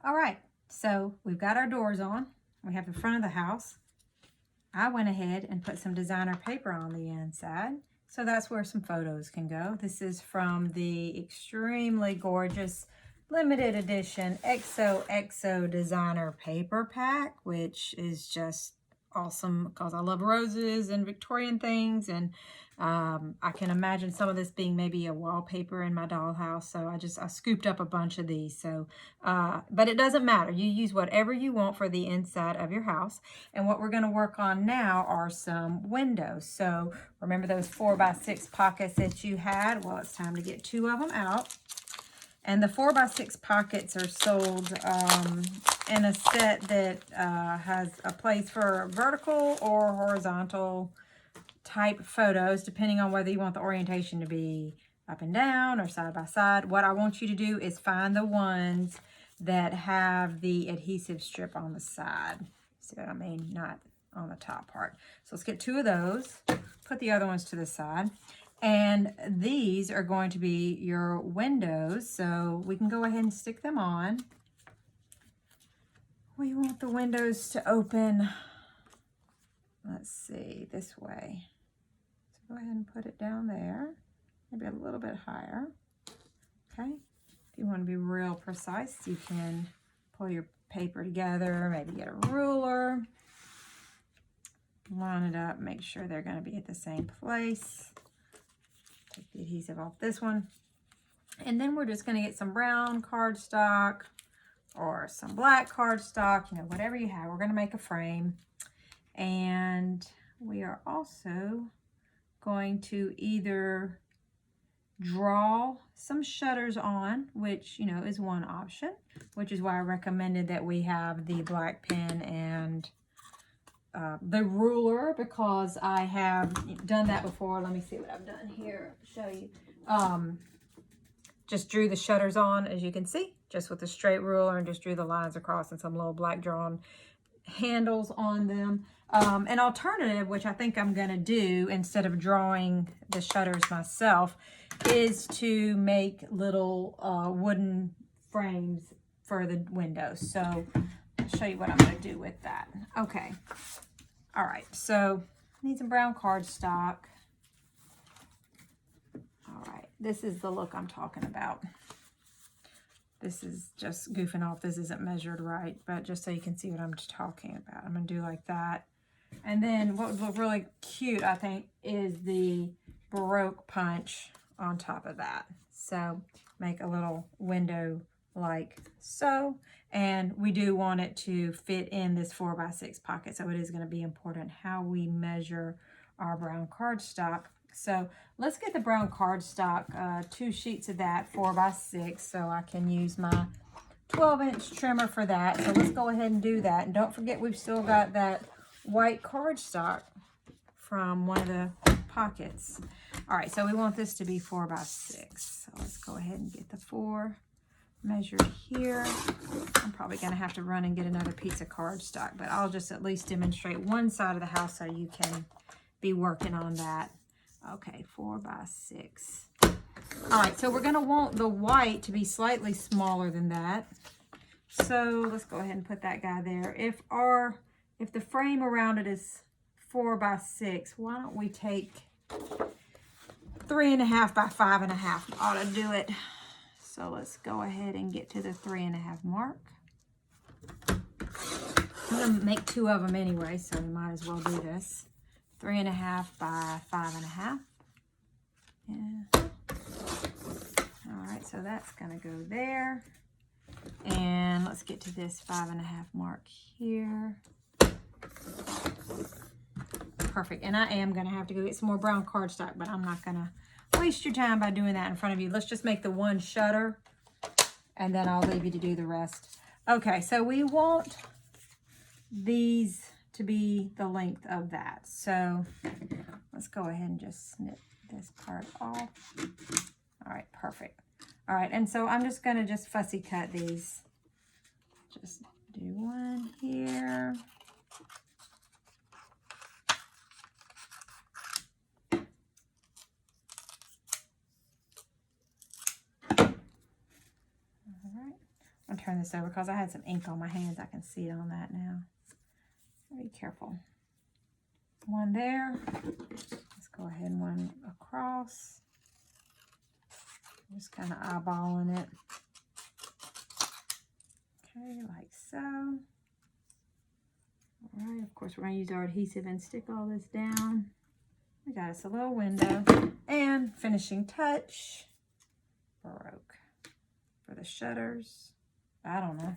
All right, so we've got our doors on. We have the front of the house. I went ahead and put some designer paper on the inside. So that's where some photos can go. This is from the extremely gorgeous limited edition XOXO designer paper pack, which is just awesome because I love roses and Victorian things, and I can imagine some of this being maybe a wallpaper in my dollhouse. So I scooped up a bunch of these. So, but it doesn't matter. You use whatever you want for the inside of your house. And what we're going to work on now are some windows. So remember those 4x6 pockets that you had? Well, it's time to get 2 of them out. And the 4x6 pockets are sold in a set that has a place for vertical or horizontal type photos, depending on whether you want the orientation to be up and down or side by side. What I want you to do is find the ones that have the adhesive strip on the side. See what I mean? Not on the top part. So let's get 2 of those, put the other ones to the side. And these are going to be your windows, so we can go ahead and stick them on. We want the windows to open, let's see, this way. So go ahead and put it down there, maybe a little bit higher. Okay, if you want to be real precise, you can pull your paper together, maybe get a ruler, line it up, make sure they're going to be at the same place. Take the adhesive off this one. And then we're just going to get some brown cardstock or some black cardstock, you know, whatever you have. We're going to make a frame. And we are also going to either draw some shutters on, which, you know, is one option, which is why I recommended that we have the black pen and the ruler, because I have done that before. Let me see what I've done here. Show you. Just drew the shutters on, as you can see, just with a straight ruler, and just drew the lines across and some little black drawn handles on them. An alternative, which I think I'm going to do instead of drawing the shutters myself, is to make little wooden frames for the windows. So I'll show you what I'm going to do with that. Okay. All right. So I need some brown cardstock. All right. This is the look I'm talking about. This is just goofing off. This isn't measured right, but just so you can see what I'm talking about. I'm going to do like that. And then what would look really cute, I think, is the Baroque punch on top of that. So make a little window like so. And we do want it to fit in this 4x6 pocket. So it is going to be important how we measure our brown cardstock. So let's get the brown cardstock, 2 sheets of that, 4x6, so I can use my 12-inch trimmer for that. So let's go ahead and do that. And don't forget, we've still got that white cardstock from one of the pockets. All right, so we want this to be 4x6. So let's go ahead and get the 4 measured here. I'm probably going to have to run and get another piece of cardstock, but I'll just at least demonstrate one side of the house so you can be working on that. Okay, 4x6. All right, so we're going to want the white to be slightly smaller than that. So let's go ahead and put that guy there. If the frame around it is 4x6, why don't we take 3.5 by 5.5? Ought to do it. So let's go ahead and get to the 3.5 mark. I'm going to make 2 of them anyway, so we might as well do this. 3.5 by 5.5. Yeah. All right, so that's going to go there. And let's get to this 5.5 mark here. Perfect. And I am going to have to go get some more brown cardstock, but I'm not going to waste your time by doing that in front of you. Let's just make the one shutter, and then I'll leave you to do the rest. Okay, so we want these to be the length of that. So let's go ahead and just snip this part off. All right, perfect. All right, and so I'm just going to fussy cut these. Just do one here. I'll turn this over because I had some ink on my hands. I can see it on that now. Be careful. One there. Let's go ahead and one across. Just kind of eyeballing it. Okay, like so. All right, of course, we're going to use our adhesive and stick all this down. We got us a little window. And finishing touch, Baroque. For the shutters, I don't know.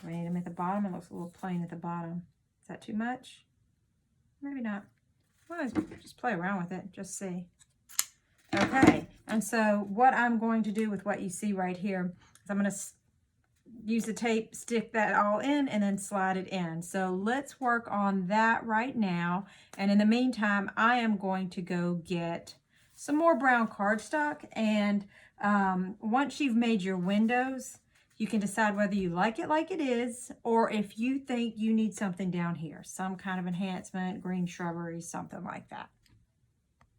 Do we need them at the bottom? It looks a little plain at the bottom. Is that too much? Maybe not. Well, just play around with it, just see. Okay, and so what I'm going to do with what you see right here is I'm going to use the tape, stick that all in, and then slide it in. So let's work on that right now. And in the meantime, I am going to go get some more brown cardstock. And once you've made your windows, you can decide whether you like it is, or if you think you need something down here, some kind of enhancement, green shrubbery, something like that.